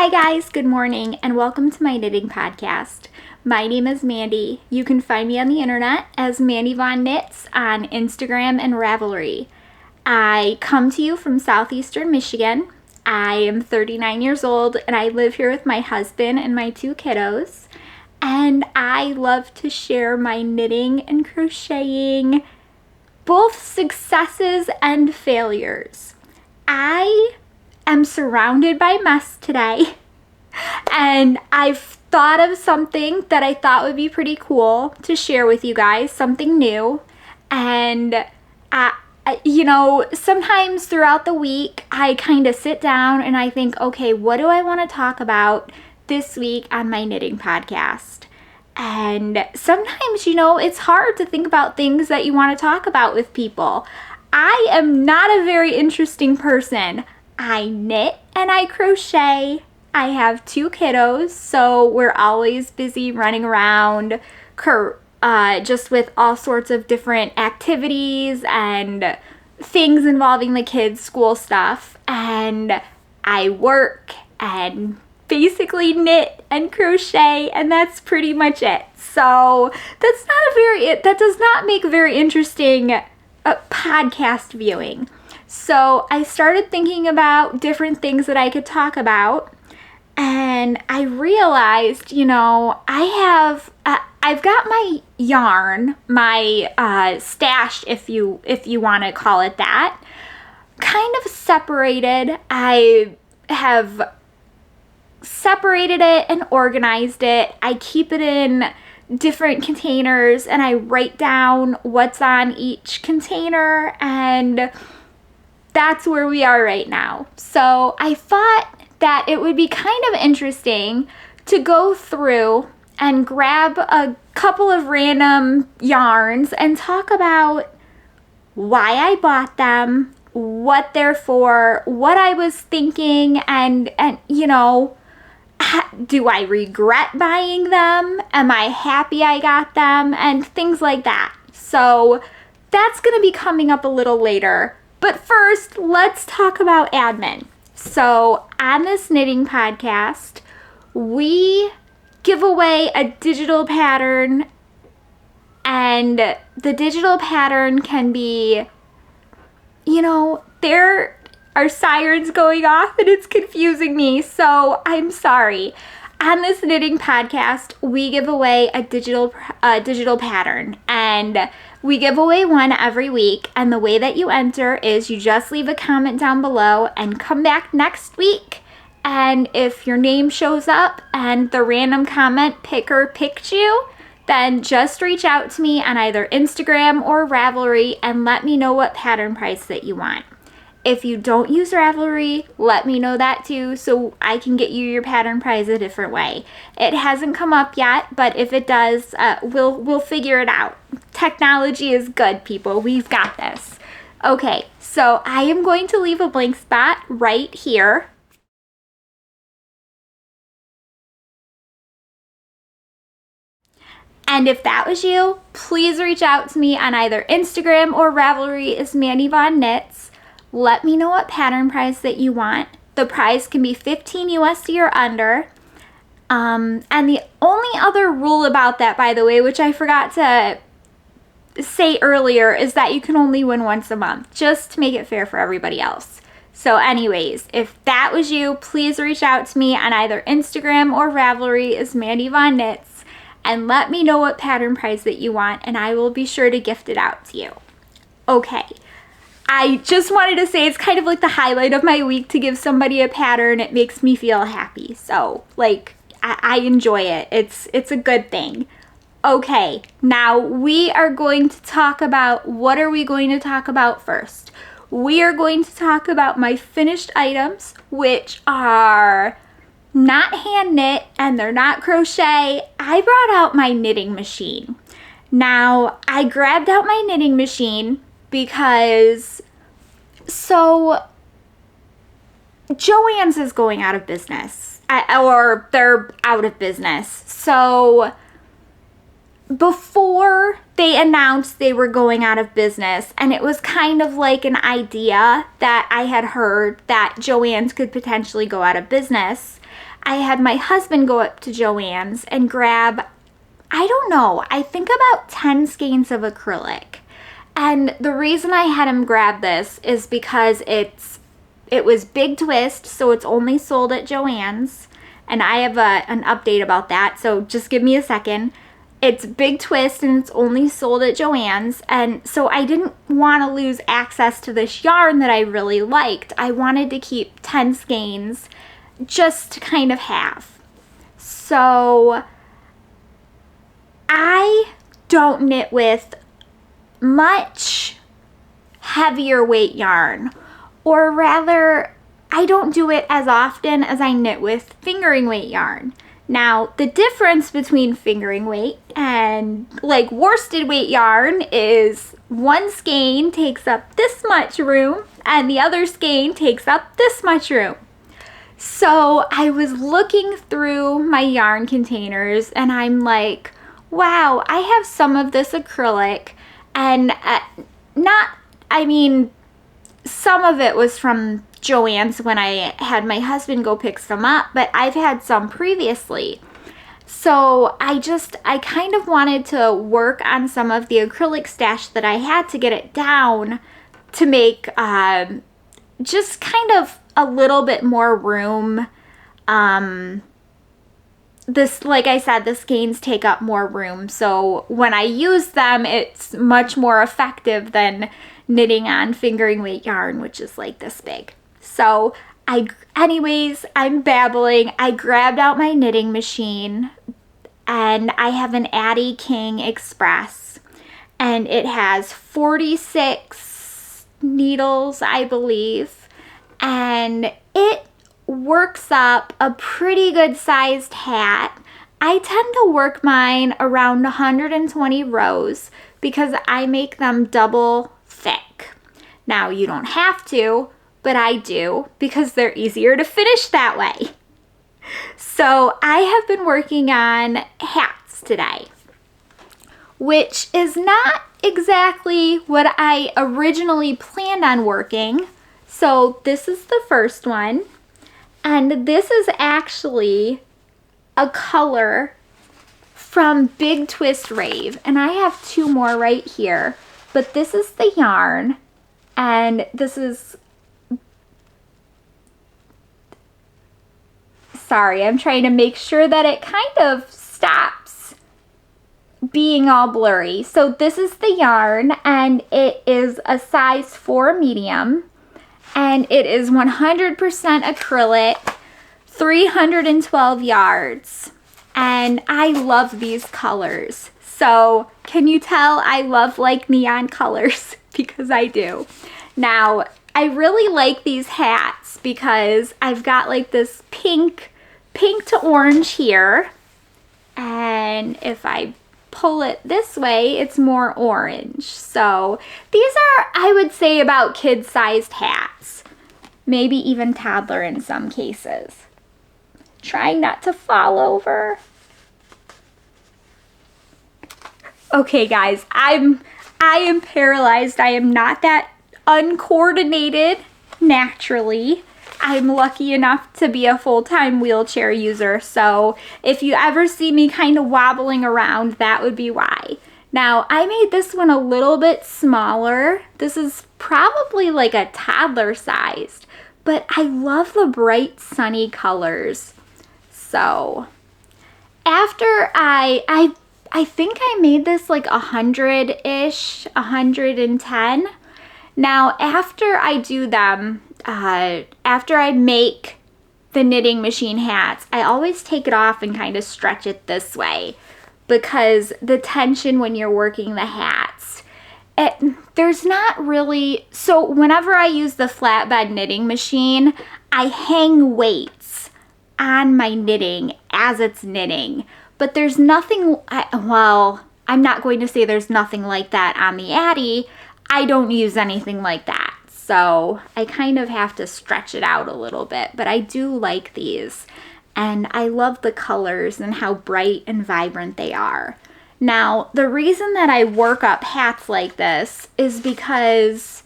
Hi guys, good morning, and welcome to my knitting podcast. My name is Mandy. You can find me on the internet as Mandy Von Knits on Instagram and Ravelry. I come to you from southeastern Michigan. I am 39 years old and I live here with my husband and my two kiddos. And I love to share my knitting and crocheting, both successes and failures. I am surrounded by mess today, and I've thought of something that I thought would be pretty cool to share with you guys, something new. And sometimes throughout the week I kind of sit down and I think, okay, what do I want to talk about this week on my knitting podcast? And sometimes, it's hard to think about things that you want to talk about with people. I am not a very interesting person. I knit and I crochet. I have two kiddos, so we're always busy running around just with all sorts of different activities and things involving the kids' school stuff. And I work and basically knit and crochet, and that's pretty much it. So that does not make a very interesting podcast viewing. So I started thinking about different things that I could talk about, and I realized, I've got my yarn, my stash, if you want to call it that, kind of separated. I have separated it and organized it. I keep it in different containers and I write down what's on each container, and that's where we are right now. So I thought that it would be kind of interesting to go through and grab a couple of random yarns and talk about why I bought them, what they're for, what I was thinking, and do I regret buying them? Am I happy I got them? And things like that. So that's going to be coming up a little later. But first, let's talk about admin. So on this knitting podcast, we give away a digital pattern, and the digital pattern can be, there are sirens going off and it's confusing me, so I'm sorry. On this knitting podcast, we give away a digital pattern, and we give away one every week. And the way that you enter is you just leave a comment down below and come back next week. And if your name shows up and the random comment picker picked you, then just reach out to me on either Instagram or Ravelry and let me know what pattern price that you want. If you don't use Ravelry, let me know that too, so I can get you your pattern price a different way. It hasn't come up yet, but if it does, we'll figure it out. Technology is good, people. We've got this. Okay, so I am going to leave a blank spot right here. And if that was you, please reach out to me on either Instagram or Ravelry as Mandy Von Knits. Let me know what pattern price that you want. The price can be $15 USD or under. And the only other rule about that, by the way, which I forgot to say earlier, is that you can only win once a month, just to make it fair for everybody else. So anyways, if that was you, please reach out to me on either Instagram or Ravelry as Mandy Von Knits and let me know what pattern price that you want, and I will be sure to gift it out to you. Okay. I just wanted to say it's kind of like the highlight of my week to give somebody a pattern. It makes me feel happy. So, I enjoy it. It's a good thing. Okay, now we are going to talk about, what are we going to talk about first? We are going to talk about my finished items, which are not hand knit and they're not crochet. I brought out my knitting machine. Now, I grabbed out my knitting machine because Joann's is going out of business, or they're out of business. So before they announced they were going out of business, and it was kind of like an idea that I had heard that Joann's could potentially go out of business, I had my husband go up to Joann's and grab, I don't know, I think about 10 skeins of acrylic. And the reason I had him grab this is because it was big twist, so it's only sold at Joann's, and I have an update about that, so just give me a second. It's big twist and it's only sold at Joann's, and so I didn't want to lose access to this yarn that I really liked. I wanted to keep 10 skeins just to kind of have. So I don't knit with much heavier weight yarn, or rather I don't do it as often as I knit with fingering weight yarn. Now, the difference between fingering weight and like worsted weight yarn is one skein takes up this much room and the other skein takes up this much room. So I was looking through my yarn containers and I'm like, wow, I have some of this acrylic, and some of it was from Joann's when I had my husband go pick some up, but I've had some previously. So I kind of wanted to work on some of the acrylic stash that I had to get it down to make just kind of a little bit more room. This, like I said, the skeins take up more room, so when I use them, it's much more effective than knitting on fingering weight yarn, which is like this big. So anyways, I'm babbling. I grabbed out my knitting machine, and I have an Addie King Express, and it has 46 needles, I believe, and it works up a pretty good sized hat. I tend to work mine around 120 rows because I make them double thick. Now, you don't have to, but I do because they're easier to finish that way. So I have been working on hats today, which is not exactly what I originally planned on working. So this is the first one, and this is actually a color from Big Twist Rave, and I have two more right here, but this is the yarn, and this is, sorry, I'm trying to make sure that it kind of stops being all blurry. So this is the yarn, and it is a size 4 medium, and it is 100% acrylic, 312 yards, and I love these colors. So can you tell I love like neon colors? Because I do. Now, I really like these hats because I've got like this pink to orange here, and if I pull it this way, it's more orange. So these are, I would say, about kid-sized hats, maybe even toddler in some cases. Trying not to fall over. Okay, guys, I am paralyzed. I am not that uncoordinated naturally. I'm lucky enough to be a full-time wheelchair user, so if you ever see me kind of wobbling around, that would be why. Now, I made this one a little bit smaller. This is probably like a toddler sized, but I love the bright sunny colors. So after I think I made this like 100-ish, 110. Now, after I do them, after I make the knitting machine hats, I always take it off and kind of stretch it this way, because the tension when you're working the hats, there's not really, so whenever I use the flatbed knitting machine, I hang weights on my knitting as it's knitting, but there's nothing, well, I'm not going to say there's nothing like that on the Addie. I don't use anything like that. So I kind of have to stretch it out a little bit, but I do like these. And I love the colors and how bright and vibrant they are. Now, the reason that I work up hats like this is because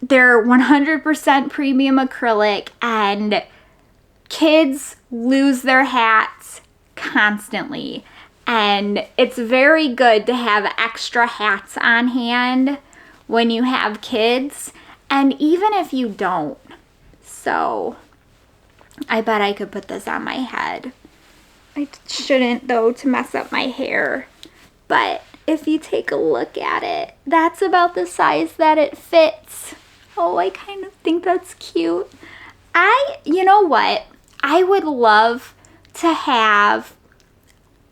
they're 100% premium acrylic, and kids lose their hats constantly. And it's very good to have extra hats on hand when you have kids, and even if you don't. So I bet I could put this on my head. I shouldn't though, to mess up my hair. But if you take a look at it, that's about the size that it fits. Oh, I kind of think that's cute. You know what? I would love to have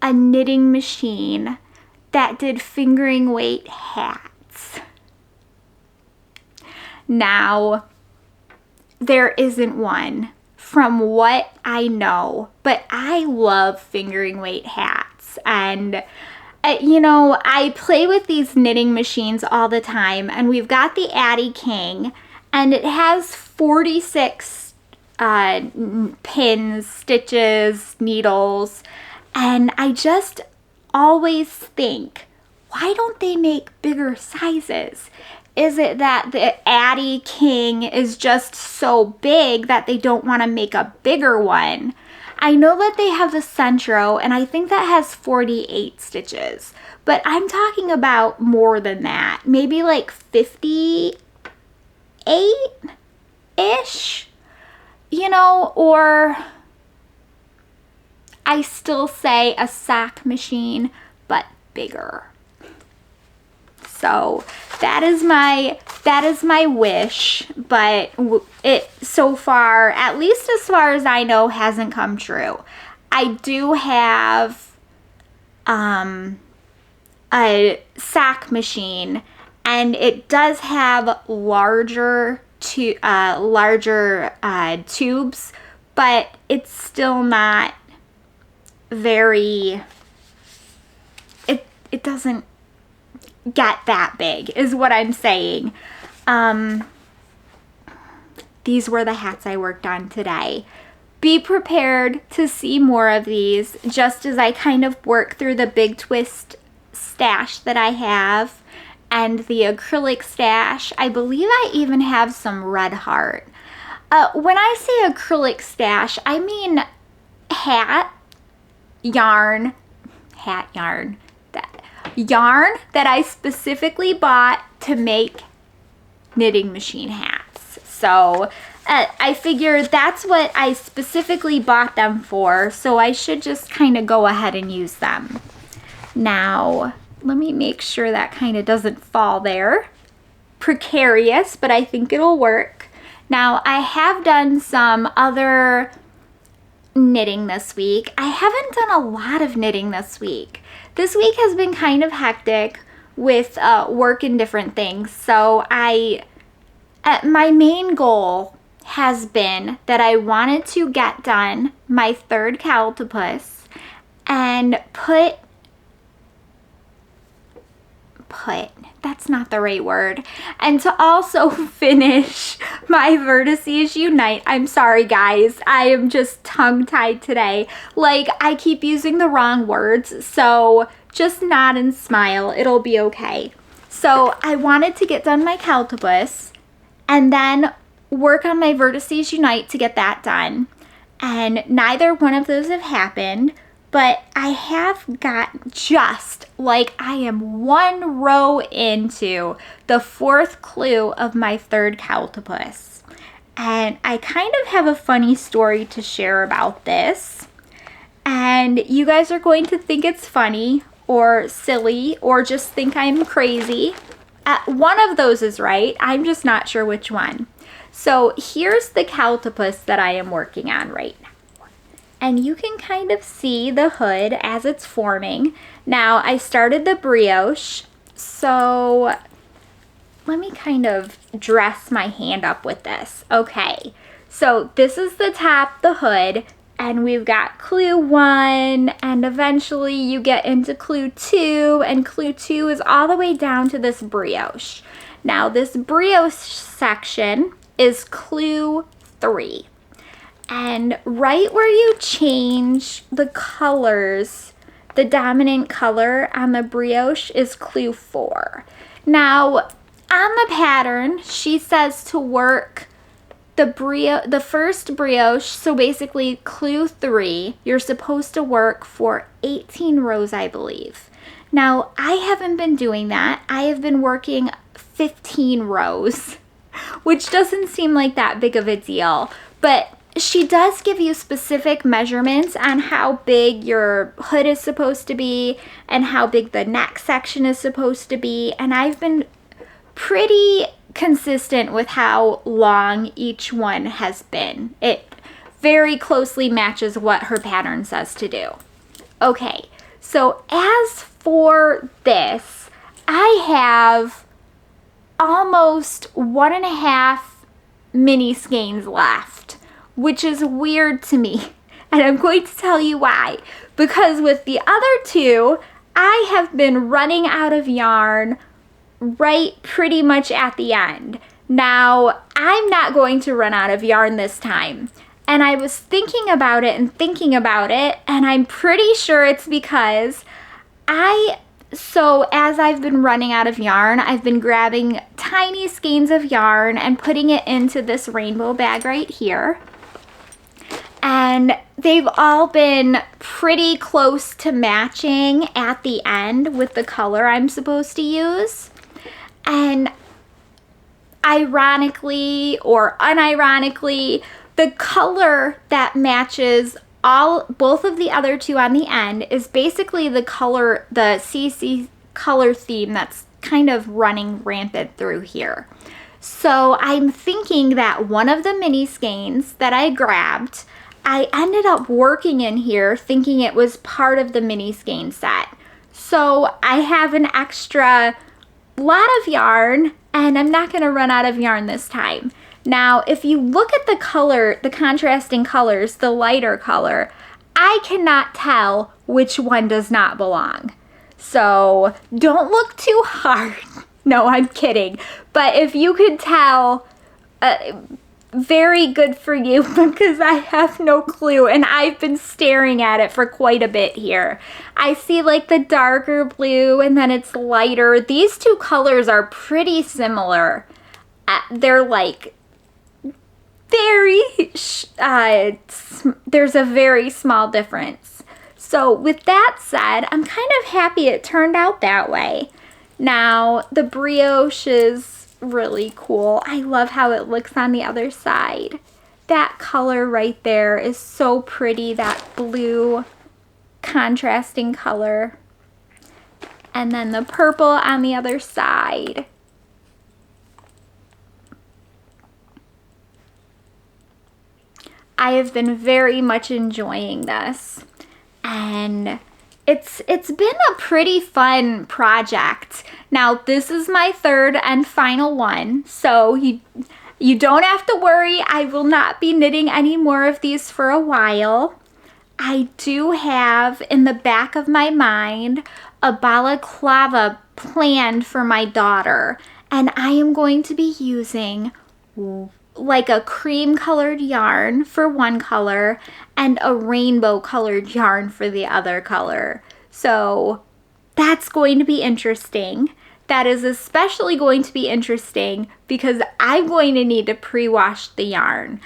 a knitting machine that did fingering weight hats. Now, there isn't one from what I know, but I love fingering weight hats. And you know, I play with these knitting machines all the time, and we've got the Addie King, and it has 46 pins, stitches, needles, and I just always think, why don't they make bigger sizes? Is it that the Addie King is just so big that they don't want to make a bigger one? I know that they have the Centro, and I think that has 48 stitches, but I'm talking about more than that. Maybe like 58-ish, you know, or I still say a sock machine, but bigger. So that is my wish, but it so far, at least as far as I know, hasn't come true. I do have a sock machine, and it does have larger tubes, but it's still not very, it doesn't get that big, is what I'm saying. These were the hats I worked on today. Be prepared to see more of these, just as I kind of work through the big twist stash that I have and the acrylic stash. I believe I even have some red heart. When I say acrylic stash, I mean yarn that I specifically bought to make knitting machine hats. So I figured that's what I specifically bought them for, so I should just kind of go ahead and use them. Now, let me make sure that kind of doesn't fall there. Precarious, but I think it'll work. Now, I have done some other knitting this week. I haven't done a lot of knitting this week. This week has been kind of hectic with work and different things. So my main goal has been that I wanted to get done my third Cowltopus and put, that's not the right word, and to also finish my Vertices Unite. I'm sorry guys, I am just tongue-tied today. Like, I keep using the wrong words, so just nod and smile, it'll be okay. So I wanted to get done my Cowltopus and then work on my Vertices Unite to get that done, and neither one of those have happened. But I have got, just like I am one row into the fourth clue of my third Cowltopus. And I kind of have a funny story to share about this. And you guys are going to think it's funny or silly or just think I'm crazy. One of those is right. I'm just not sure which one. So here's the Cowltopus that I am working on right now. And you can kind of see the hood as it's forming. Now, I started the brioche, so let me kind of dress my hand up with this. Okay, so this is the top, the hood, and we've got clue 1, and eventually you get into clue 2, and clue 2 is all the way down to this brioche. Now, this brioche section is clue 3. And right where you change the colors the dominant color on the brioche is clue 4. Now, on the pattern, she says to work the first brioche, so basically clue 3, you're supposed to work for 18 rows, I believe. Now, I haven't been doing that. I have been working 15 rows, which doesn't seem like that big of a deal, but she does give you specific measurements on how big your hood is supposed to be and how big the neck section is supposed to be, and I've been pretty consistent with how long each one has been. It very closely matches what her pattern says to do. Okay, so as for this, I have almost 1.5 mini skeins left, which is weird to me, and I'm going to tell you why. Because with the other two, I have been running out of yarn right pretty much at the end. Now, I'm not going to run out of yarn this time. And I was thinking about it, and I'm pretty sure it's because so as I've been running out of yarn, I've been grabbing tiny skeins of yarn and putting it into this rainbow bag right here. And they've all been pretty close to matching at the end with the color I'm supposed to use. And ironically or unironically, the color that matches both of the other two on the end is basically the color, the CC color theme that's kind of running rampant through here. So I'm thinking that one of the mini skeins that I grabbed, I ended up working in here thinking it was part of the mini skein set. So I have an extra lot of yarn, and I'm not going to run out of yarn this time. Now, if you look at the color, the contrasting colors, the lighter color, I cannot tell which one does not belong. So don't look too hard. No, I'm kidding. But if you could tell, very good for you, because I have no clue, and I've been staring at it for quite a bit here. I see like the darker blue, and then it's lighter. These two colors are pretty similar. They're like there's a very small difference. So with that said, I'm kind of happy it turned out that way. Now, the brioche is really cool. I love how it looks on the other side. That color right there is so pretty, that blue contrasting color. And then the purple on the other side. I have been very much enjoying this, and it's been a pretty fun project. Now, this is my third and final one, so you don't have to worry. I will not be knitting any more of these for a while. I do have in the back of my mind a balaclava planned for my daughter, and I am going to be using like a cream colored yarn for one color and a rainbow colored yarn for the other color. So that's going to be interesting. That is especially going to be interesting because I'm going to need to pre-wash the yarn.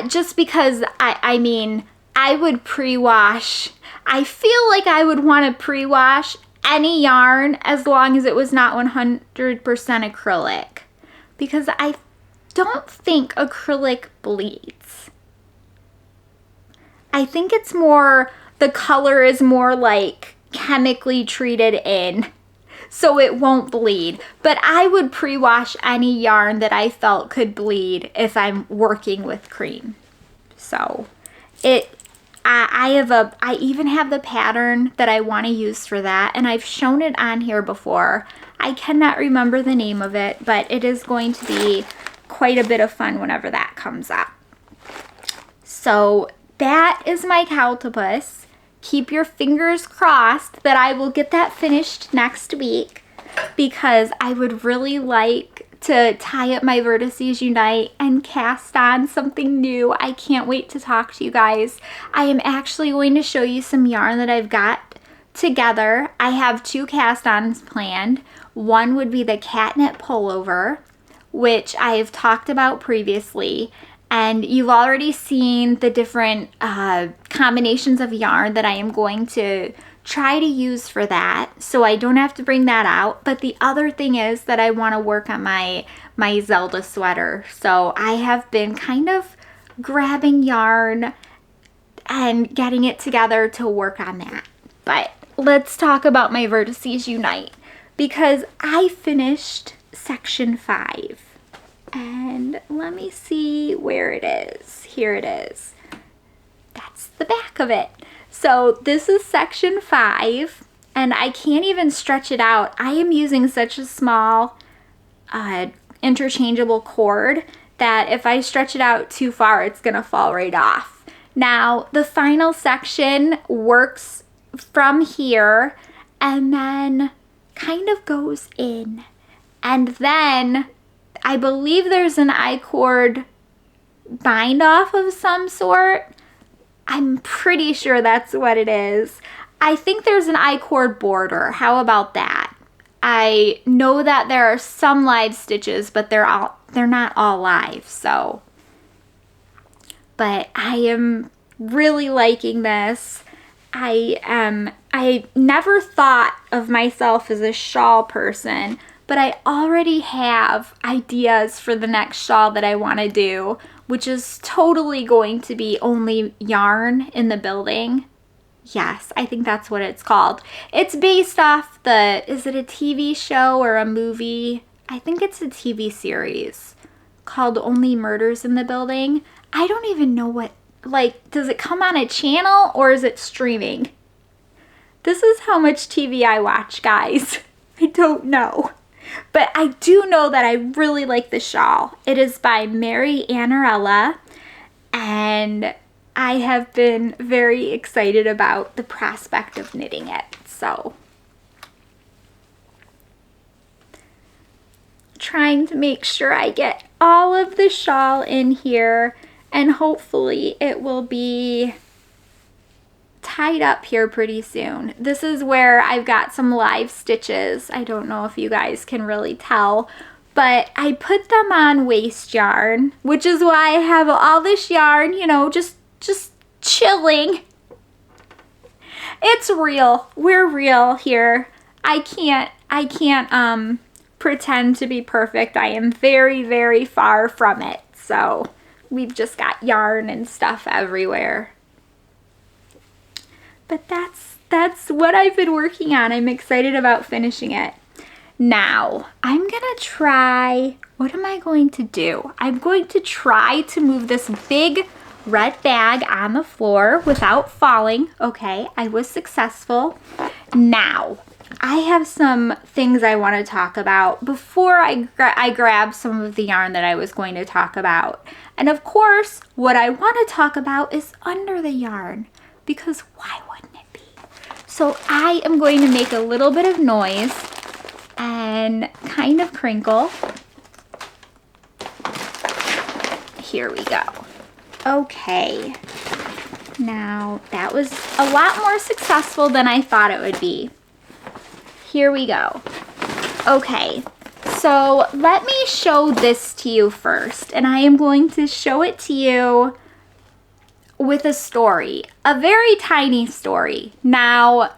Just because, I mean, I would pre-wash. I feel like I would want to pre-wash any yarn as long as it was not 100% acrylic. Because I don't think acrylic bleeds. I think it's more, the color is more like chemically treated in, so it won't bleed. But I would pre-wash any yarn that I felt could bleed if I'm working with cream. So I even have the pattern that I want to use for that, and I've shown it on here before. I cannot remember the name of it, but it is going to be quite a bit of fun whenever that comes up. So that is my Cowltopus. Keep your fingers crossed that I will get that finished next week, because I would really like to tie up my Vertices Unite and cast on something new. I can't wait to talk to you guys. I am actually going to show you some yarn that I've got together, I have 2 cast-ons planned. One would be the catnip pullover, which I've talked about previously, and you've already seen the different combinations of yarn that I am going to try to use for that, so I don't have to bring that out. But the other thing is that I want to work on my Zelda sweater, so I have been kind of grabbing yarn and getting it together to work on that. But let's talk about my Vertices Unite, because I finished section 5. And let me see where it is. Here it is. That's the back of it. So this is section 5, and I can't even stretch it out. I am using such a small interchangeable cord that if I stretch it out too far, it's gonna fall right off. Now, the final section works from here and then kind of goes in. And then I believe there's an I-cord bind off of some sort. I'm pretty sure that's what it is. I think there's an I-cord border. How about that? I know that there are some live stitches, but they're not all live, so. But I am really liking this. I never thought of myself as a shawl person, but I already have ideas for the next shawl that I want to do, which is totally going to be only yarn in the building. Yes, I think that's what it's called. It's based off is it a TV show or a movie? I think it's a TV series called Only Murders in the Building. I don't even know what, does it come on a channel or is it streaming? This is how much TV I watch, guys. I don't know. But I do know that I really like the shawl. It is by Mary Annarella, and I have been very excited about the prospect of knitting it. So, trying to make sure I get all of the shawl in here, and hopefully it will be tied up here pretty soon. This is where I've got some live stitches. I don't know if you guys can really tell, but I put them on waste yarn, which is why I have all this yarn, you know, just chilling. It's real. We're real here. I can't pretend to be perfect. I am very, very far from it. So we've just got yarn and stuff everywhere. But that's what I've been working on. I'm excited about finishing it. Now, I'm gonna try, what am I going to do? I'm going to try to move this big red bag on the floor without falling. Okay, I was successful. Now, I have some things I want to talk about before I grab some of the yarn that I was going to talk about. And of course, what I want to talk about is under the yarn, because why wouldn't it be? So I am going to make a little bit of noise and kind of crinkle. Here we go. Okay. Now that was a lot more successful than I thought it would be. Here we go. Okay, so let me show this to you first, and I am going to show it to you with a story, a very tiny story. Now,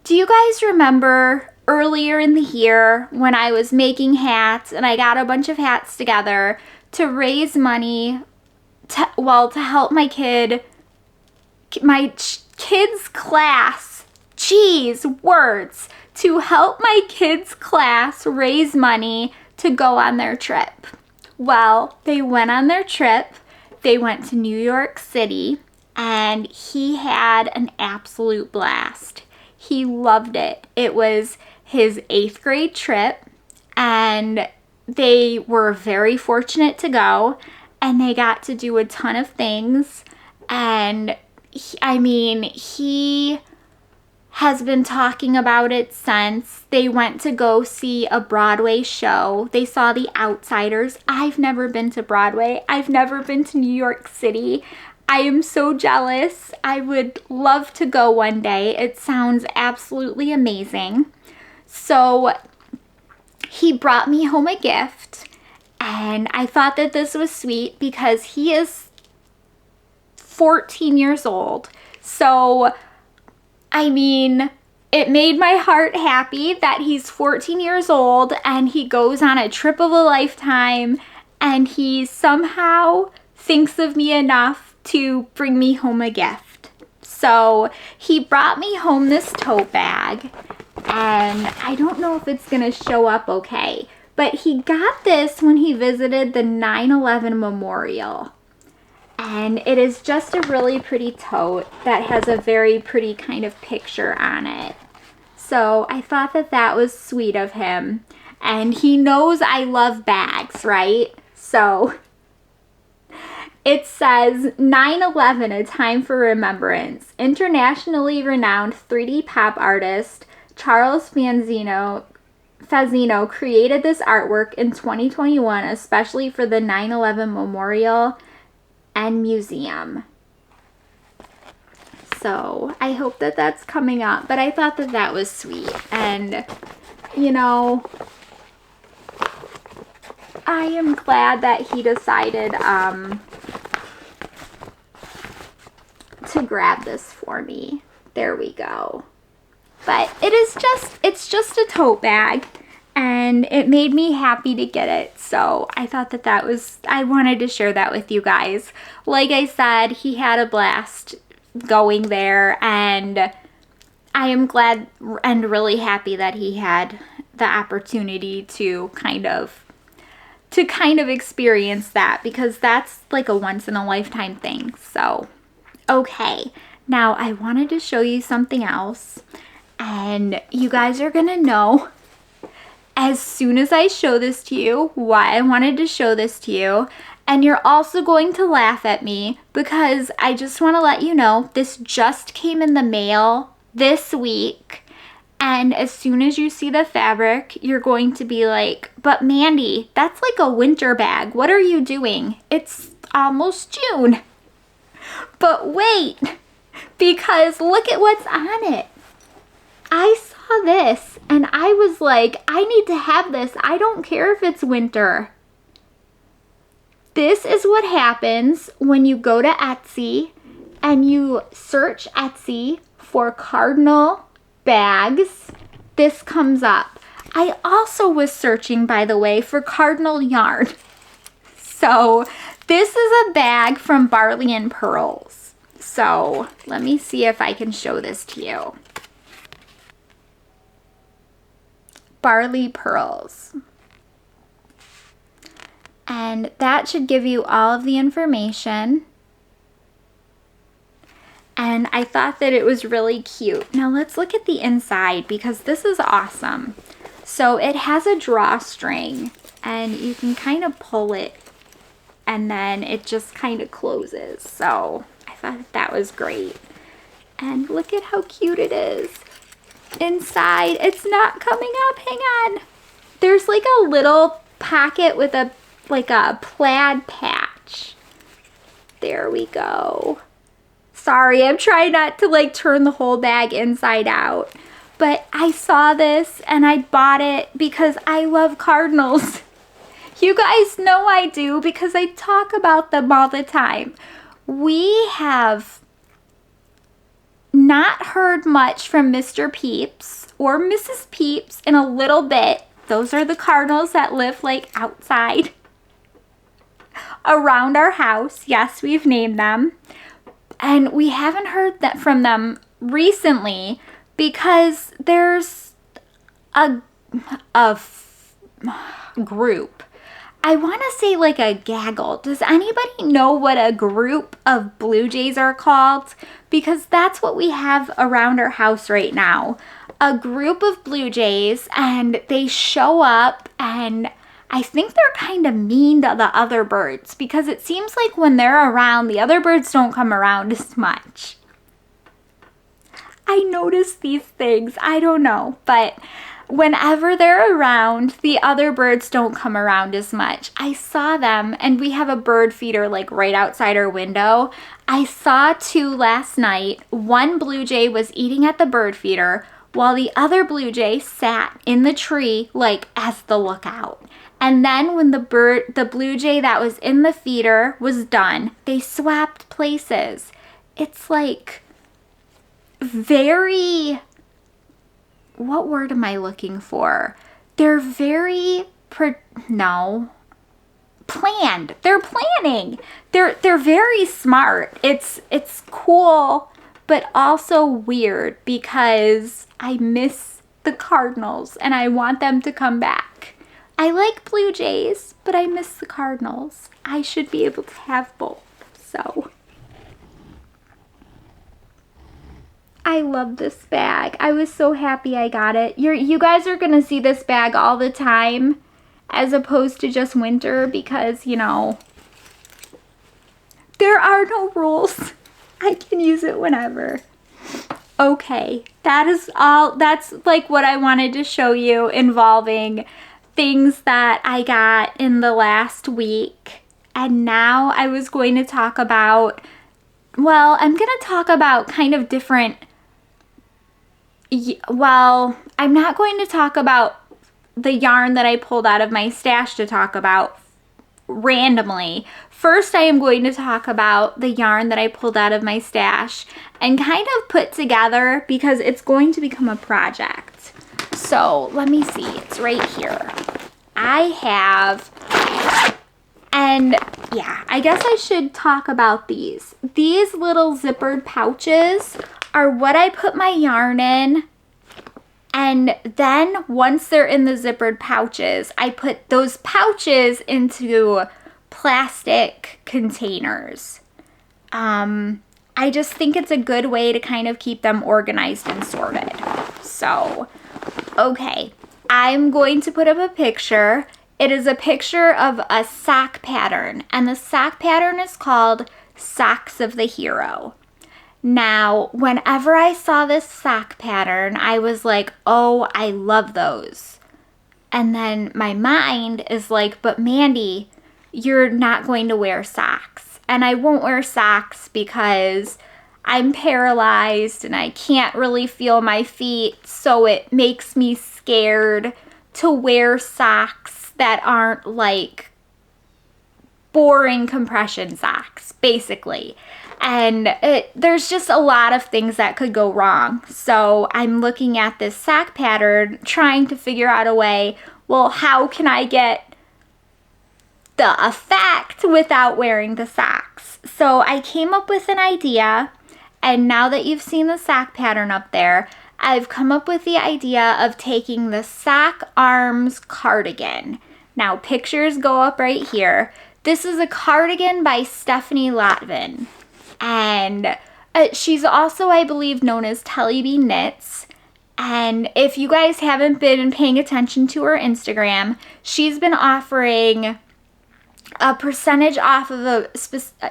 do you guys remember earlier in the year when I was making hats and I got a bunch of hats together to raise money to help my kid's class, to help my kids' class raise money to go on their trip. Well, they went on their trip. They went to New York City, and he had an absolute blast. He loved it. It was his 8th grade trip, and they were very fortunate to go, and they got to do a ton of things. And he has been talking about it since. They went to go see a Broadway show. They saw The Outsiders. I've never been to Broadway. I've never been to New York City. I am so jealous. I would love to go one day. It sounds absolutely amazing. So he brought me home a gift, and I thought that this was sweet because he is 14 years old. So, I mean, it made my heart happy that he's 14 years old and he goes on a trip of a lifetime, and he somehow thinks of me enough to bring me home a gift. So he brought me home this tote bag, and I don't know if it's gonna show up okay, but he got this when he visited the 9/11 memorial. And it is just a really pretty tote that has a very pretty kind of picture on it. So I thought that that was sweet of him. And he knows I love bags, right? So it says 9/11, a time for remembrance. Internationally renowned 3D pop artist Charles Fazino created this artwork in 2021, especially for the 9/11 memorial and museum. So I hope that that's coming up, but I thought that that was sweet. And you know, I am glad that he decided to grab this for me. There we go. But it's just a tote bag, and it made me happy to get it. So I thought that I wanted to share that with you guys. Like I said, he had a blast going there, and I am glad and really happy that he had the opportunity to kind of experience that, because that's like a once in a lifetime thing. So, okay. Now I wanted to show you something else, and you guys are gonna know as soon as I show this to you why I wanted to show this to you. And you're also going to laugh at me, because I just want to let you know this just came in the mail this week. And as soon as you see the fabric, you're going to be like, but Mandy, that's like a winter bag. What are you doing? It's almost June. But wait, because look at what's on it. I saw this and I was like, I need to have this. I don't care if it's winter. This is what happens when you go to Etsy and you search Etsy for cardinal bags. This comes up. I also was searching, by the way, for cardinal yarn. So this is a bag from Barley and Pearls. So let me see if I can show this to you. Barley Pearls. And that should give you all of the information. And I thought that it was really cute. Now let's look at the inside, because this is awesome. So it has a drawstring, and you can kind of pull it, and then it just kind of closes. So I thought that was great. And look at how cute it is. Inside, it's not coming up. Hang on. There's like a little pocket with a plaid patch. There we go. Sorry, I'm trying not to turn the whole bag inside out. But I saw this and I bought it because I love cardinals. You guys know I do, because I talk about them all the time. We have not heard much from Mr. Peeps or Mrs. Peeps in a little bit. Those are the cardinals that live outside around our house. Yes, we've named them. And we haven't heard that from them recently because there's a group. I want to say a gaggle. Does anybody know what a group of blue jays are called? Because that's what we have around our house right now. A group of blue jays, and they show up, and I think they're kind of mean to the other birds, because it seems like when they're around, the other birds don't come around as much. I notice these things. I don't know, but whenever they're around, the other birds don't come around as much. I saw them, and we have a bird feeder right outside our window. I saw two last night. One blue jay was eating at the bird feeder while the other blue jay sat in the tree like as the lookout. And then when the blue jay that was in the feeder was done, they swapped places. It's like very, what word am I looking for? They're very, planned. They're planning. They're very smart. It's cool, but also weird because I miss the cardinals and I want them to come back. I like blue jays, but I miss the cardinals. I should be able to have both. So I love this bag. I was so happy I got it. You guys are gonna see this bag all the time as opposed to just winter because, you know, there are no rules. I can use it whenever. Okay, that is all. That's like what I wanted to show you involving things that I got in the last week. And now I was going to talk about, well, I'm going to talk about kind of different, well, I'm not going to talk about the yarn that I pulled out of my stash to talk about randomly. First, I am going to talk about the yarn that I pulled out of my stash and kind of put together because it's going to become a project. So let me see, it's right here. I have, and yeah, I guess I should talk about these. These little zippered pouches are what I put my yarn in. And then once they're in the zippered pouches, I put those pouches into plastic containers. I just think it's a good way to kind of keep them organized and sorted. So, okay, I'm going to put up a picture. It is a picture of a sock pattern, and the sock pattern is called Socks of the Hero. Now, whenever I saw this sock pattern, I was like, oh, I love those. And then my mind is like, but Mandy, you're not going to wear socks. And I won't wear socks because I'm paralyzed and I can't really feel my feet. So it makes me scared to wear socks that aren't like boring compression socks, basically. And there's just a lot of things that could go wrong. So I'm looking at this sock pattern, trying to figure out a way, well, how can I get the effect without wearing the socks? So I came up with an idea, and now that you've seen the sock pattern up there, I've come up with the idea of taking the sock arms cardigan. Now pictures go up right here. This is a cardigan by Stephanie Lotven. And she's also, I believe, known as Telly B Knits. And if you guys haven't been paying attention to her Instagram, she's been offering a percentage off of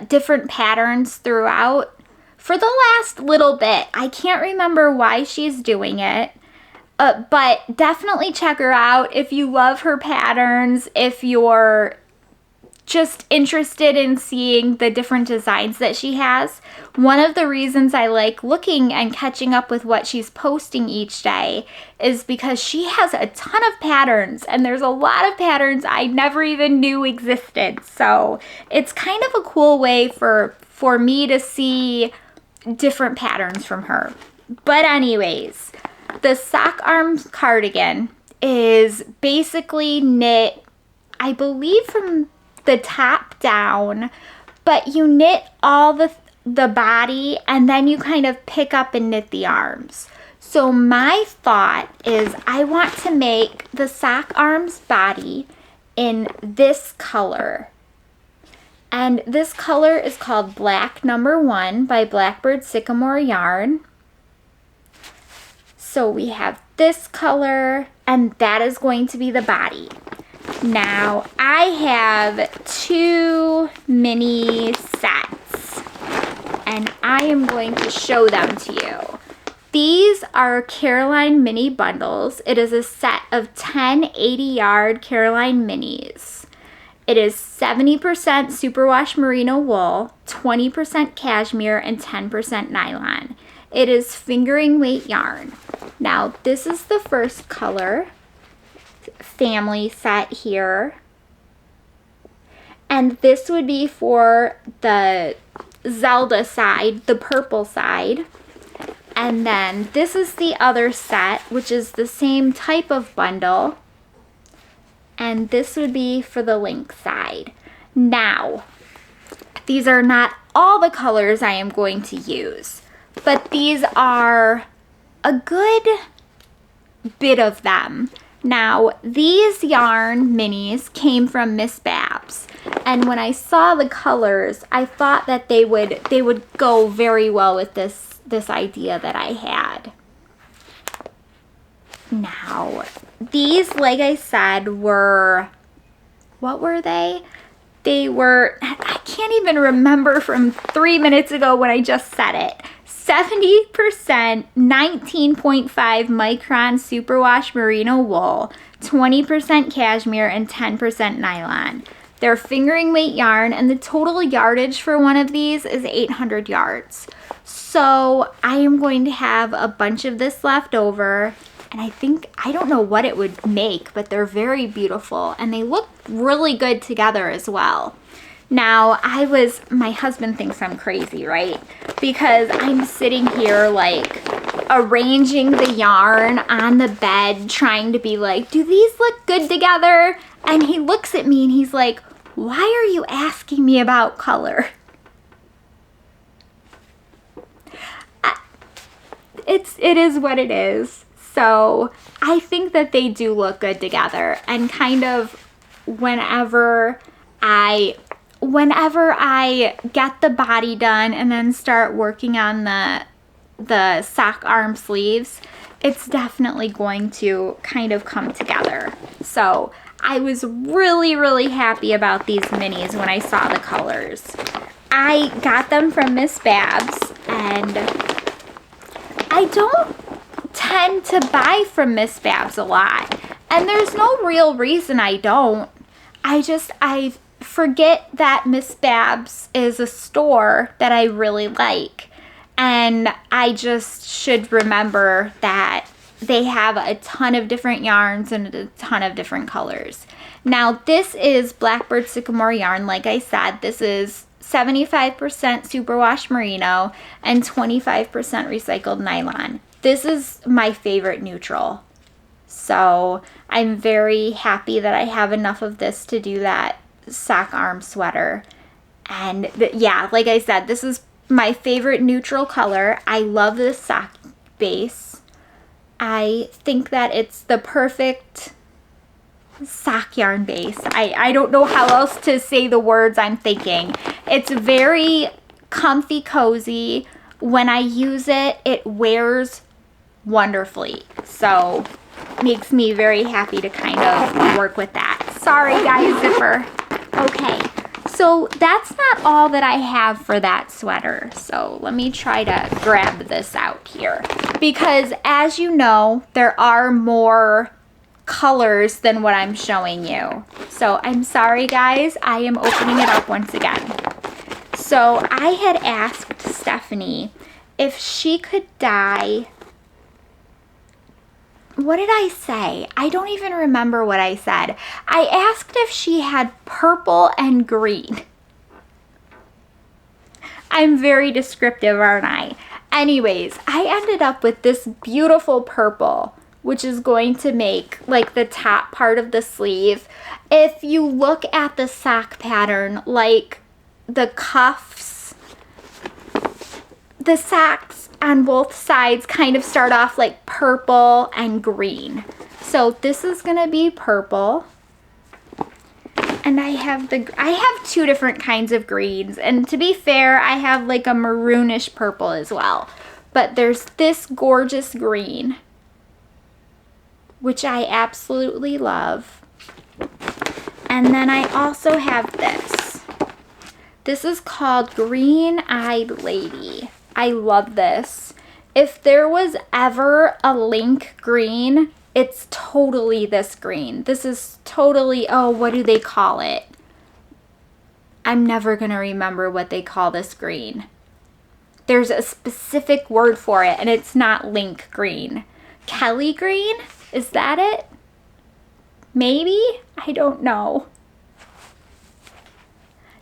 different patterns throughout for the last little bit. I can't remember why she's doing it, but definitely check her out if you love her patterns, if you're just interested in seeing the different designs that she has. One of the reasons I like looking and catching up with what she's posting each day is because she has a ton of patterns, and there's a lot of patterns I never even knew existed. So it's kind of a cool way for me to see different patterns from her. But anyways, the sock arms cardigan is basically knit, I believe, from the top down, but you knit all the body and then you kind of pick up and knit the arms. So my thought is I want to make the sock arms body in this color. And this color is called Black Number 1 by Blackbird Sycamore yarn. So we have this color, and that is going to be the body. Now, I have 2 mini sets, and I am going to show them to you. These are Caroline mini bundles. It is a set of 10 80-yard Caroline minis. It is 70% superwash merino wool, 20% cashmere, and 10% nylon. It is fingering weight yarn. Now, this is the first color family set here. And this would be for the Zelda side, the purple side. And then this is the other set, which is the same type of bundle. And this would be for the link side. Now, these are not all the colors I am going to use, but these are a good bit of them. Now, these yarn minis came from Miss Babs, and when I saw the colors, I thought that they would go very well with this idea that I had. Now, these, like I said, were, what were they? They were, I can't even remember from 3 minutes ago when I just said it. 70% 19.5 micron superwash merino wool, 20% cashmere, and 10% nylon. They're fingering weight yarn, and the total yardage for one of these is 800 yards. So I am going to have a bunch of this left over, and I don't know what it would make, but they're very beautiful, and they look really good together as well. Now, my husband thinks I'm crazy, right? Because I'm sitting here like arranging the yarn on the bed, trying to be like, do these look good together? And he looks at me and he's like, why are you asking me about color? It is what it is. So I think that they do look good together, and kind of whenever I get the body done and then start working on the sock arm sleeves, it's definitely going to kind of come together. So I was really, really happy about these minis when I saw the colors. I got them from Miss Babs, and I don't tend to buy from Miss Babs a lot, and there's no real reason I don't. I forget that Miss Babs is a store that I really like, and I just should remember that they have a ton of different yarns and a ton of different colors. Now, this is Blackbird Sycamore yarn. Like I said, this is 75% superwash merino and 25% recycled nylon. This is my favorite neutral. So I'm very happy that I have enough of this to do that sock arm sweater. And yeah, like I said, this is my favorite neutral color. I love this sock base. I think that it's the perfect sock yarn base. I don't know how else to say the words I'm thinking. It's very comfy, cozy. When I use it, it wears wonderfully. So makes me very happy to kind of work with that. Sorry guys, zipper. Okay, so that's not all that I have for that sweater. So let me try to grab this out here, because as you know, there are more colors than what I'm showing you. So I'm sorry guys, I am opening it up once again. So I had asked Stephanie if she could dye, what did I say? I don't even remember what I said. I asked if she had purple and green. I'm very descriptive, aren't I? Anyways, I ended up with this beautiful purple, which is going to make like the top part of the sleeve. If you look at the sock pattern, like the cuffs, the socks on both sides kind of start off like purple and green. So this is gonna be purple. And I have two different kinds of greens, and to be fair, I have like a maroonish purple as well. But there's this gorgeous green, which I absolutely love. And then I also have this. This is called Green Eyed Lady. I love this. If there was ever a link green, it's totally this green. This is totally, oh, what do they call it? I'm never gonna remember what they call this green. There's a specific word for it, and it's not link green. Kelly green? Is that it? Maybe? I don't know.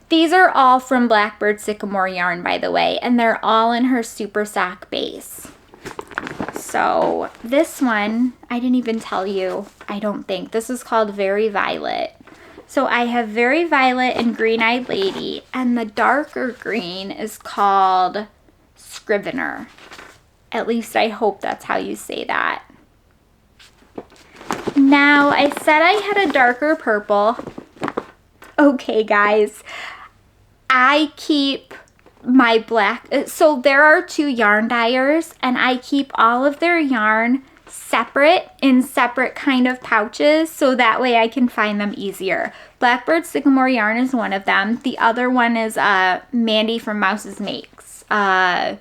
These are all from Blackbird Sycamore yarn, by the way, and they're all in her Super Sock base. So this one, I didn't even tell you, I don't think. This is called Very Violet. So I have Very Violet and Green Eyed Lady, and the darker green is called Scrivener. At least I hope that's how you say that. Now, I said I had a darker purple. Okay, guys. I keep my black, so there are 2 yarn dyers, and I keep all of their yarn separate in separate kind of pouches, so that way I can find them easier. Blackbird Sycamore yarn is one of them. The other one is Mandy from Mouse's Makes. Oh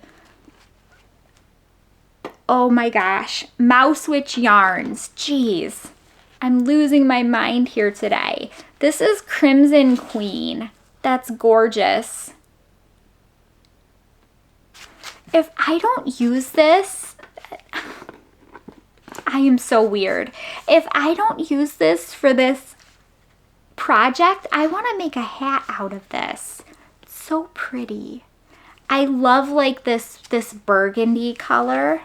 my gosh, Mouse Witch yarns. Jeez, I'm losing my mind here today. This is Crimson Queen. That's gorgeous. If I don't use this, I am so weird. If I don't use this for this project, I want to make a hat out of this. It's so pretty. I love like this burgundy color.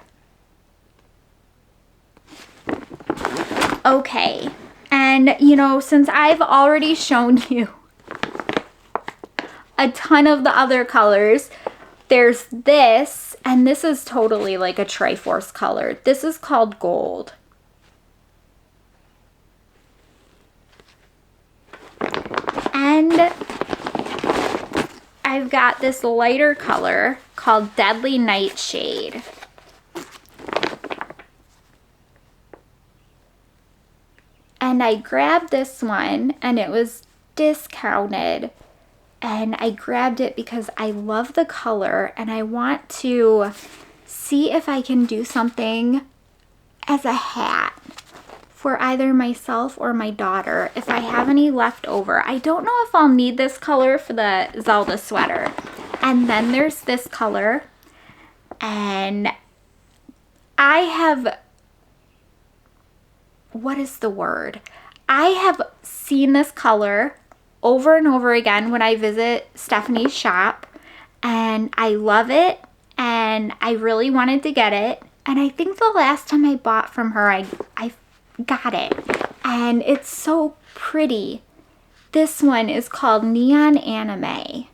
Okay, and you know, since I've already shown you a ton of the other colors, there's this, and this is totally like a Triforce color. This is called Gold. And I've got this lighter color called Deadly Nightshade. And I grabbed this one, and it was discounted. And I grabbed it because I love the color, and I want to see if I can do something as a hat for either myself or my daughter if I have any left over. I don't know if I'll need this color for the Zelda sweater. And then there's this color, and I have, what is the word? I have seen this color over and over again when I visit Stephanie's shop, and I love it, and I really wanted to get it, and I think the last time I bought from her, I got it, and it's so pretty. This one is called Neon Anime,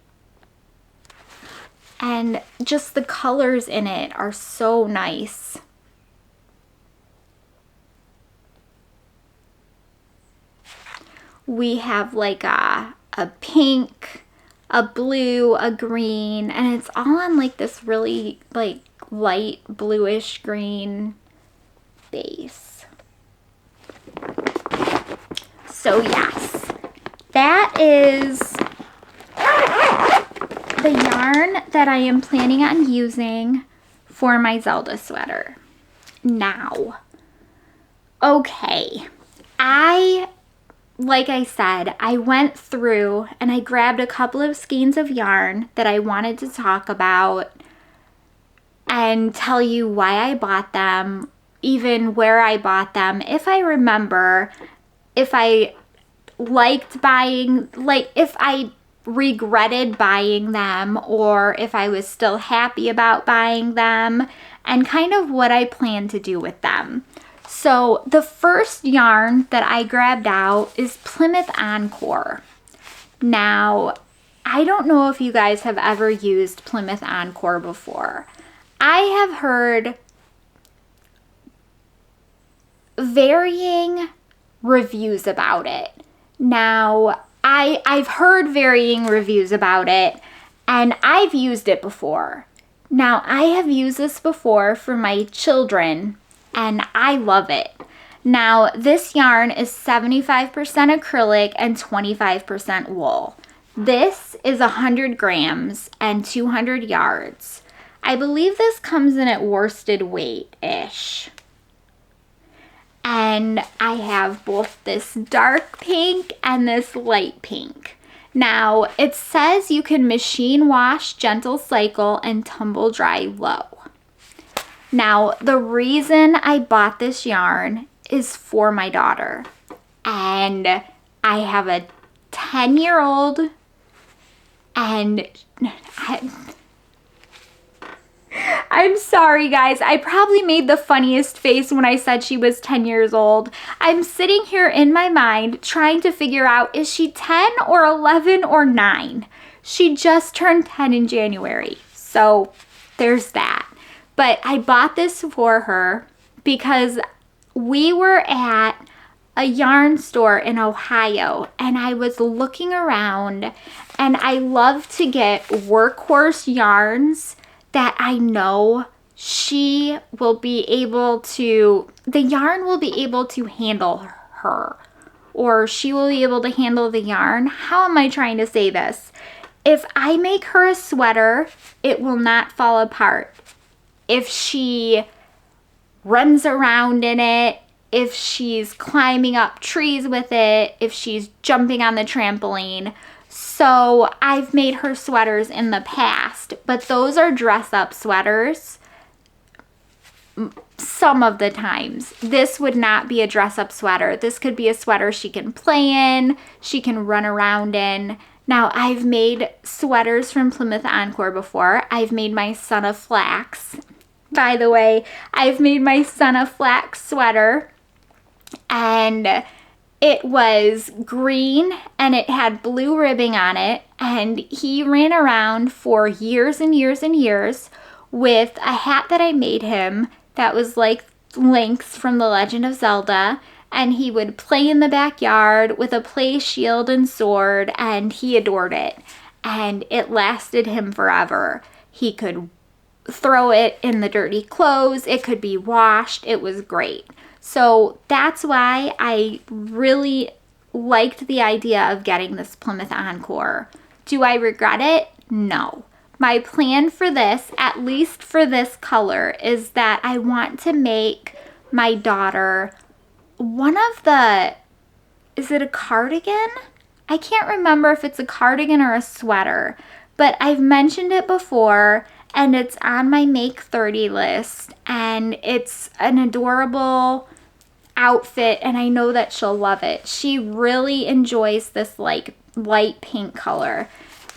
and just the colors in it are so nice. We have like a pink, a blue, a green, and it's all on like this really like light bluish green base. So yes, that is the yarn that I am planning on using for my Zelda sweater. Now, okay, like I said, I went through and I grabbed a couple of skeins of yarn that I wanted to talk about and tell you why I bought them, even where I bought them, if I remember, if I liked buying, like if I regretted buying them or if I was still happy about buying them, and kind of what I plan to do with them. So the first yarn that I grabbed out is Plymouth Encore. Now, I don't know if you guys have ever used Plymouth Encore before. I have heard varying reviews about it. Now, I've heard varying reviews about it, and I've used it before. Now, I have used this before for my children, and I love it. Now, this yarn is 75% acrylic and 25% wool. This is 100 grams and 200 yards. I believe this comes in at worsted weight-ish. And I have both this dark pink and this light pink. Now, it says you can machine wash, gentle cycle, and tumble dry low. Now, the reason I bought this yarn is for my daughter. And I have a 10-year-old, and I'm sorry guys, I probably made the funniest face when I said she was 10 years old. I'm sitting here in my mind trying to figure out, is she 10 or 11 or 9? She just turned 10 in January, so there's that. But I bought this for her because we were at a yarn store in Ohio, and I was looking around, and I love to get workhorse yarns that I know she will be able to, the yarn will be able to handle her, or she will be able to handle the yarn. How am I trying to say this? If I make her a sweater, it will not fall apart. If she runs around in it, if she's climbing up trees with it, if she's jumping on the trampoline. So I've made her sweaters in the past, but those are dress-up sweaters some of the times. This would not be a dress-up sweater. This could be a sweater she can play in, she can run around in. Now, I've made sweaters from Plymouth Encore before. I've made my Son of Flax. By the way, I've made my Son of Flax sweater, and it was green and it had blue ribbing on it, and he ran around for years and years and years with a hat that I made him that was like Link's from The Legend of Zelda, and he would play in the backyard with a play shield and sword, and he adored it, and it lasted him forever. He could throw it in the dirty clothes, it could be washed, it was great. So that's why I really liked the idea of getting this Plymouth Encore. Do I regret it? No. My plan for this, at least for this color, is that I want to make my daughter one of the, is it a cardigan? I can't remember if it's a cardigan or a sweater, but I've mentioned it before, and it's on my Make 30 list, and it's an adorable outfit, and I know that she'll love it. She really enjoys this like light pink color.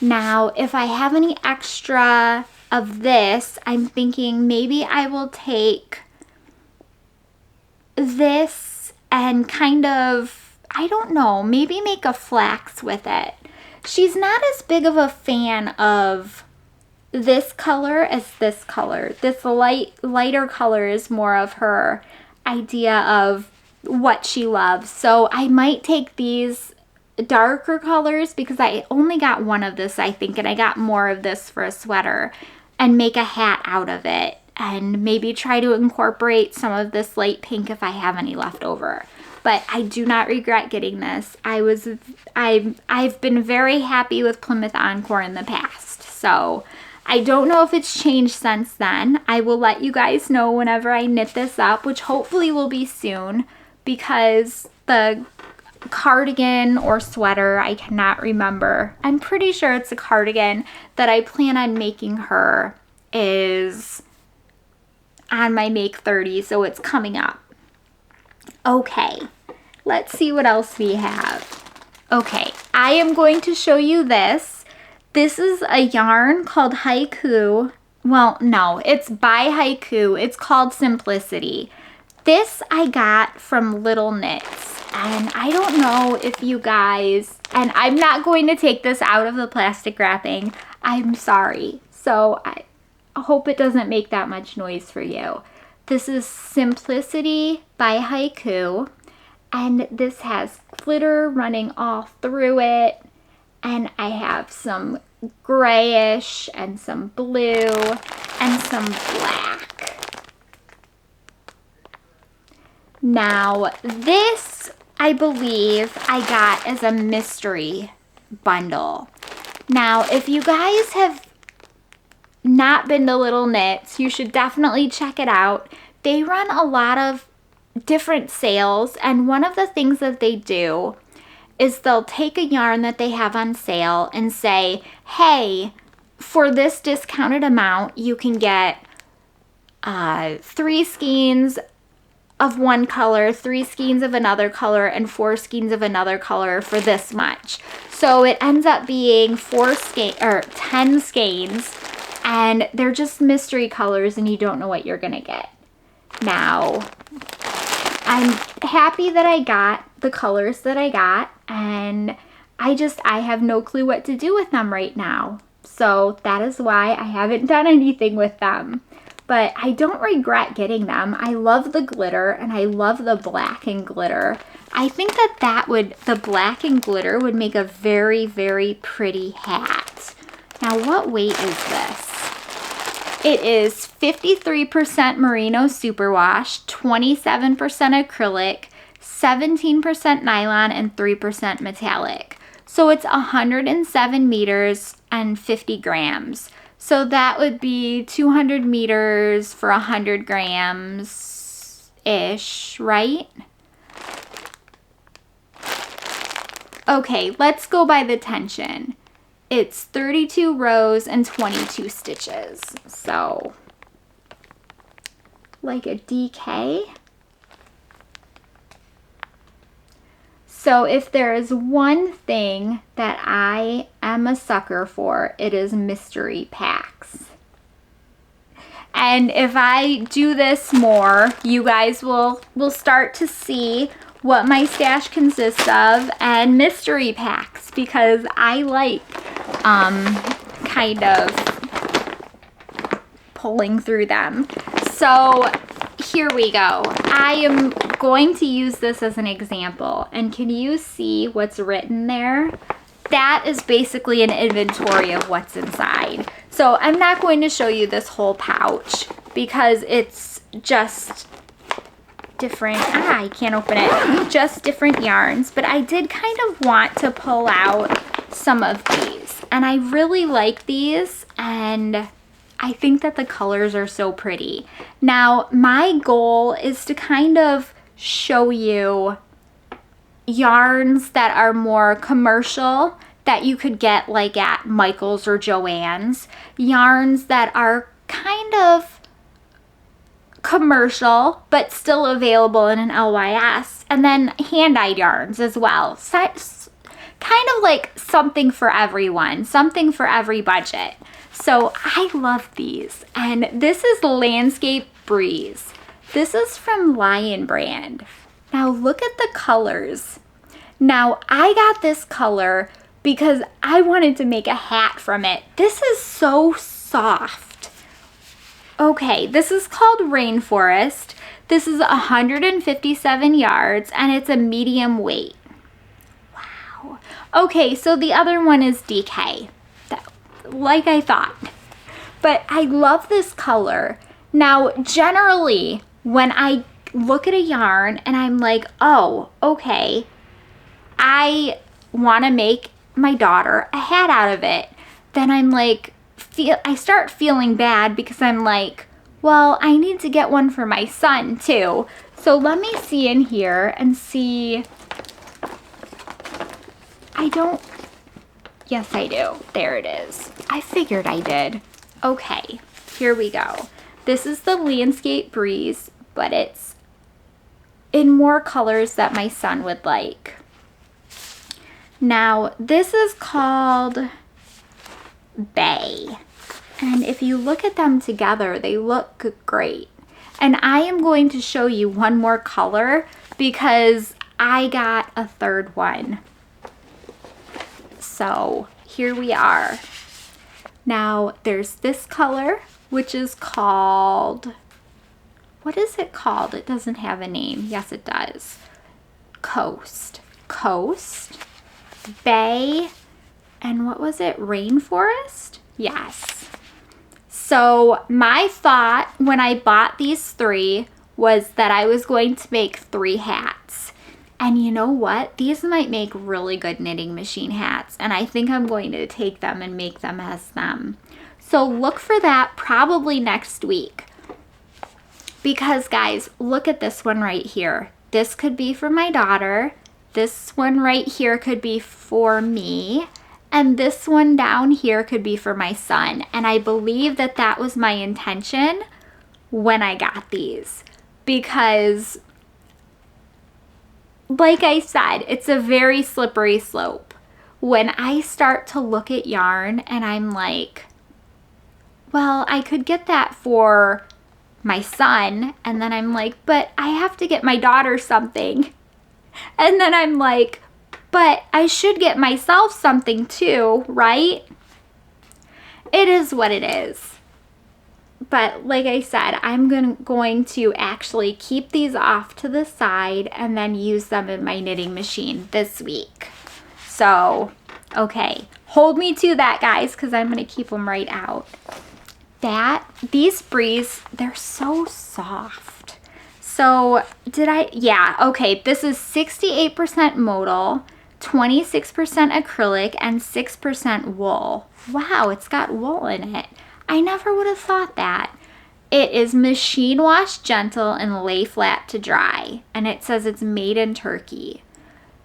Now, if I have any extra of this, I'm thinking maybe I will take this and kind of, I don't know, maybe make a flax with it. She's not as big of a fan of this color as this color. This lighter color is more of her idea of what she loves. So I might take these darker colors, because I only got one of this, I think, and I got more of this for a sweater, and make a hat out of it, and maybe try to incorporate some of this light pink if I have any left over. But I do not regret getting this. I've been very happy with Plymouth Encore in the past, so I don't know if it's changed since then. I will let you guys know whenever I knit this up, which hopefully will be soon, because the cardigan or sweater, I cannot remember, I'm pretty sure it's a cardigan that I plan on making her, is on my Make 30, so it's coming up. Okay, let's see what else we have. Okay, I am going to show you this. This is a yarn called Hikoo. Well, no, it's by Hikoo. It's called Simplicity. This I got from Little Knits, and I don't know if you guys, and I'm not going to take this out of the plastic wrapping. I'm sorry. So I hope it doesn't make that much noise for you. This is Simplicity by Hikoo, and this has glitter running all through it, and I have some grayish and some blue and some black. Now, this, I believe, I got as a mystery bundle. Now, if you guys have not been to Little Knits, you should definitely check it out. They run a lot of different sales, and one of the things that they do is they'll take a yarn that they have on sale and say, hey, for this discounted amount, you can get 3 skeins of one color, 3 skeins of another color, and 4 skeins of another color for this much. So it ends up being 10 skeins, and they're just mystery colors and you don't know what you're gonna get. Now, I'm happy that I got the colors that I got, and I have no clue what to do with them right now. So that is why I haven't done anything with them. But I don't regret getting them. I love the glitter, and I love the black and glitter. I think the black and glitter would make a very, very pretty hat. Now, what weight is this? It is 53% merino superwash, 27% acrylic, 17% nylon, and 3% metallic. So it's 107 meters and 50 grams. So that would be 200 meters for 100 grams-ish, right? Okay, let's go by the tension. It's 32 rows and 22 stitches. So, like a DK. So if there is one thing that I am a sucker for, it is mystery packs. And if I do this more, you guys will start to see what my stash consists of and mystery packs, because I like kind of pulling through them. So here we go. I am going to use this as an example, and can you see what's written there? That is basically an inventory of what's inside. So I'm not going to show you this whole pouch because it's just different, I can't open it, just different yarns, but I did kind of want to pull out some of these, and I really like these, and I think that the colors are so pretty. Now, my goal is to kind of show you yarns that are more commercial that you could get like at Michael's or Joann's, yarns that are kind of commercial but still available in an LYS, and then hand-dyed yarns as well. So, kind of like something for everyone, something for every budget. So I love these, and this is Landscape Breeze. This is from Lion Brand. Now look at the colors. Now I got this color because I wanted to make a hat from it. This is so soft. Okay, this is called Rainforest. This is 157 yards, and it's a medium weight. Wow. Okay, so the other one is DK, like I thought. But I love this color. Now, generally, when I look at a yarn and I'm like, oh, okay, I want to make my daughter a hat out of it, then I'm like, I start feeling bad because I'm like, well, I need to get one for my son too. So let me see in here and see. Yes, I do. There it is. I figured I did. Okay, here we go. This is the Landscape Breeze, but it's in more colors that my son would like. Now, this is called Bay. And if you look at them together, they look great. And I am going to show you one more color because I got a third one. So here we are. Now there's this color, which is called, what is it called? It doesn't have a name. Yes, it does. Coast, Bay, and what was it? Rainforest? Yes. So my thought when I bought these 3 was that I was going to make 3 hats. And you know what? These might make really good knitting machine hats, and I think I'm going to take them and make them as them. So look for that probably next week. Because guys, look at this one right here. This could be for my daughter, This one right here could be for me, and this one down here could be for my son. And I believe that that was my intention when I got these, because like I said, it's a very slippery slope. When I start to look at yarn and I'm like, well, I could get that for my son, and then I'm like, but I have to get my daughter something. And then I'm like, but I should get myself something too, right? It is what it is. But like I said, I'm going to actually keep these off to the side and then use them in my knitting machine this week. So, okay, hold me to that, guys, because I'm going to keep them right out. These breeze, they're so soft. So yeah, okay, this is 68% modal, 26% acrylic, and 6% wool. Wow, it's got wool in it. I never would have thought that. It is machine wash gentle and lay flat to dry, and it says it's made in Turkey.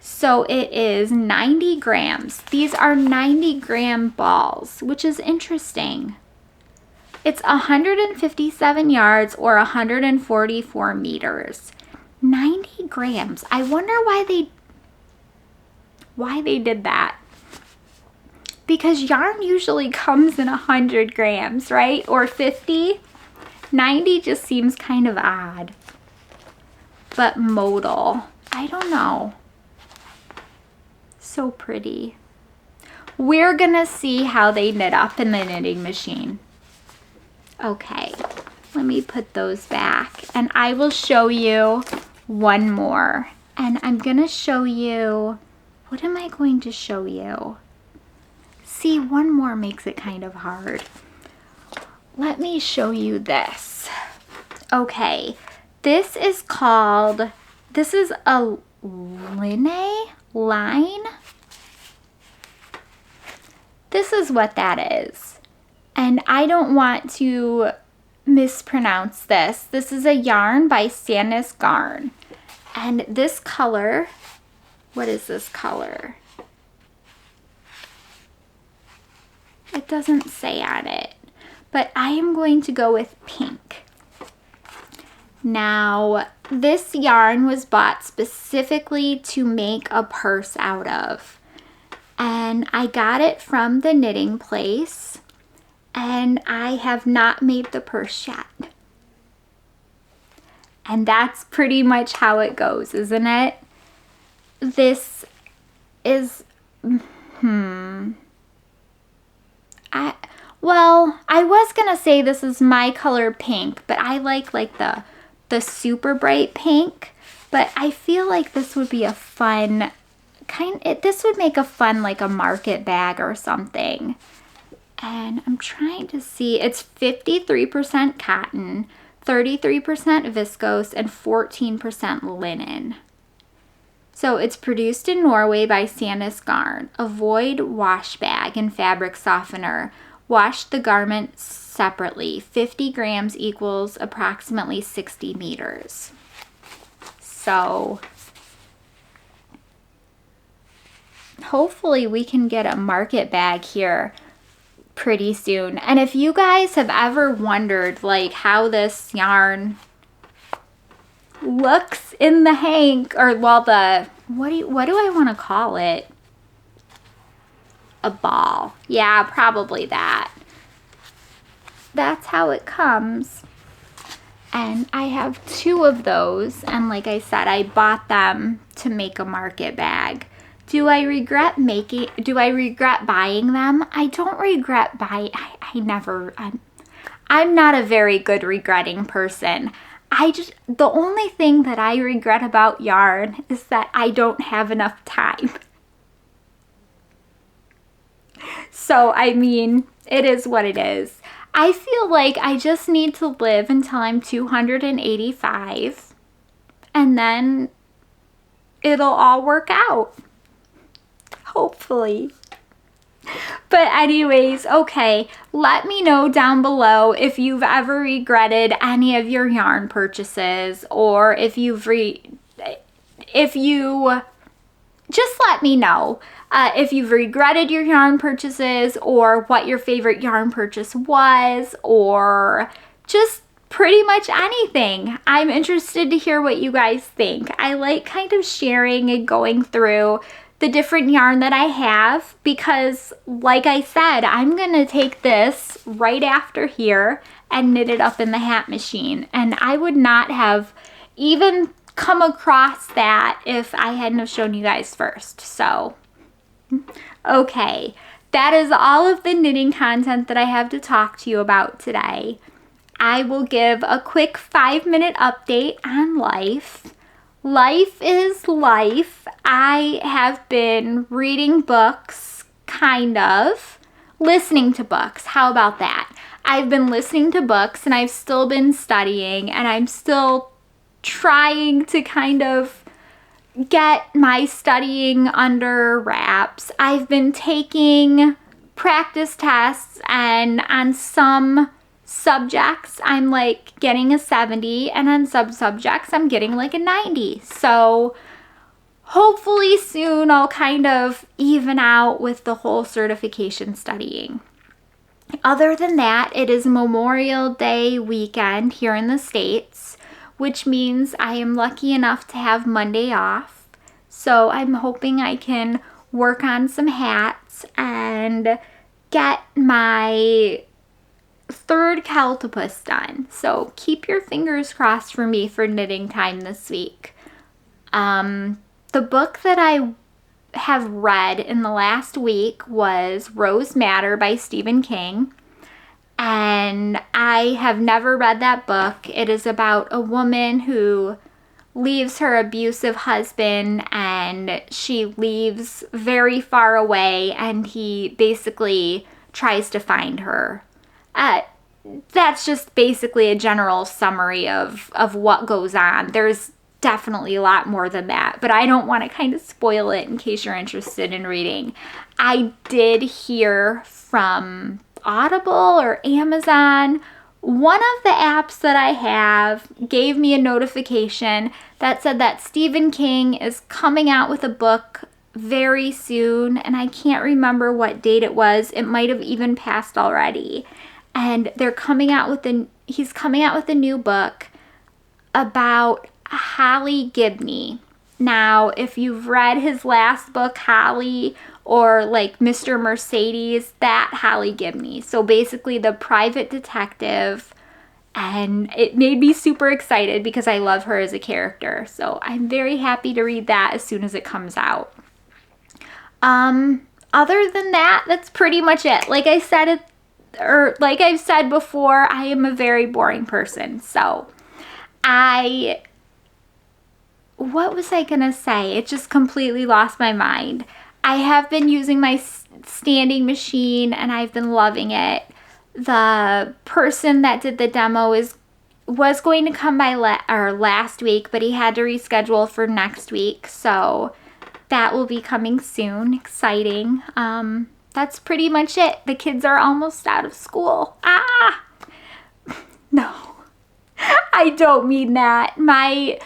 So it is 90 grams. These are 90-gram balls, which is interesting. It's 157 yards or 144 meters. 90 grams. I wonder why they did that. Because yarn usually comes in 100 grams, right? Or 50. 90 just seems kind of odd. But modal, I don't know. So pretty. We're gonna see how they knit up in the knitting machine. Okay, let me put those back, and I will show you one more. And I'm gonna show you, what am I going to show you? See, one more makes it kind of hard. Let me show you this. Okay, this is a line. This is what that is. And I don't want to mispronounce this. This is a yarn by Sandnes Garn. And this color, what is this color? It doesn't say on it, but I am going to go with pink. Now, this yarn was bought specifically to make a purse out of. And I got it from the knitting place. And I have not made the purse yet. And that's pretty much how it goes, isn't it? This is, I was gonna say this is my color pink, but I like the super bright pink. But I feel like this would be a fun, this would make a fun, like a market bag or something. And I'm trying to see, it's 53% cotton, 33% viscose, and 14% linen. So it's produced in Norway by Sandnes Garn. Avoid wash bag and fabric softener. Wash the garment separately. 50 grams equals approximately 60 meters. So hopefully we can get a market bag here pretty soon. And if you guys have ever wondered like how this yarn looks in the hank, or well, the what do I want to call it? A ball. Yeah, probably that. That's how it comes. And I have 2 of those, and like I said, I bought them to make a market bag. Do I regret buying them? I don't regret buying. I'm not a very good regretting person. The only thing that I regret about yarn is that I don't have enough time. So, I mean, it is what it is. I feel like I just need to live until I'm 285, and then it'll all work out. Hopefully. But anyways, okay, let me know down below if you've ever regretted any of your yarn purchases, or if you just let me know if you've regretted your yarn purchases or what your favorite yarn purchase was, or just pretty much anything. I'm interested to hear what you guys think. I like kind of sharing and going through the different yarn that I have because, like I said, I'm going to take this right after here and knit it up in the hat machine. And I would not have even come across that if I hadn't have shown you guys first. So, okay, that is all of the knitting content that I have to talk to you about today. I will give a quick 5-minute update on life. Life is life. I have been reading books, kind of. Listening to books. How about that? I've been listening to books and I've still been studying, and I'm still trying to kind of get my studying under wraps. I've been taking practice tests, and on some subjects I'm like getting a 70, and on some subjects I'm getting like a 90. So hopefully soon I'll kind of even out with the whole certification studying. Other than that, it is Memorial Day weekend here in the States, which means I am lucky enough to have Monday off. So I'm hoping I can work on some hats and get my 3rd Cowltopus done. So keep your fingers crossed for me for knitting time this week. The book that I have read in the last week was Rose Matter by Stephen King. And I have never read that book. It is about a woman who leaves her abusive husband, and she leaves very far away, and he basically tries to find her. That's just basically a general summary of what goes on. There's definitely a lot more than that, but I don't want to kind of spoil it in case you're interested in reading. I did hear from Audible or Amazon. One of the apps that I have gave me a notification that said that Stephen King is coming out with a book very soon, and I can't remember what date it was. It might have even passed already. And he's coming out with a new book about Holly Gibney. Now, if you've read his last book, Holly, or like Mr. Mercedes, that Holly Gibney. So basically the private detective, and it made me super excited because I love her as a character. So I'm very happy to read that as soon as it comes out. Other than that, that's pretty much it. Like I've said before, I am a very boring person. So what was I gonna say? It just completely lost my mind. I have been using my standing machine and I've been loving it. The person that did the demo was going to come by last week, but he had to reschedule for next week. So that will be coming soon. Exciting. That's pretty much it. The kids are almost out of school. No, I don't mean that. My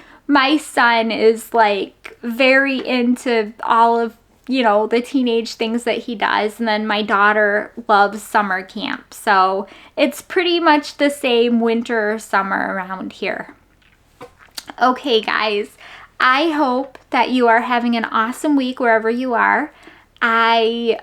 son is like very into all of, the teenage things that he does. And then my daughter loves summer camp. So it's pretty much the same winter or summer around here. Okay, guys, I hope that you are having an awesome week wherever you are. I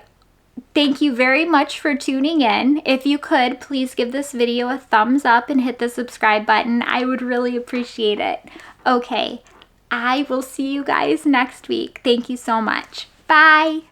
thank you very much for tuning in. If you could, please give this video a thumbs up and hit the subscribe button. I would really appreciate it. Okay, I will see you guys next week. Thank you so much. Bye.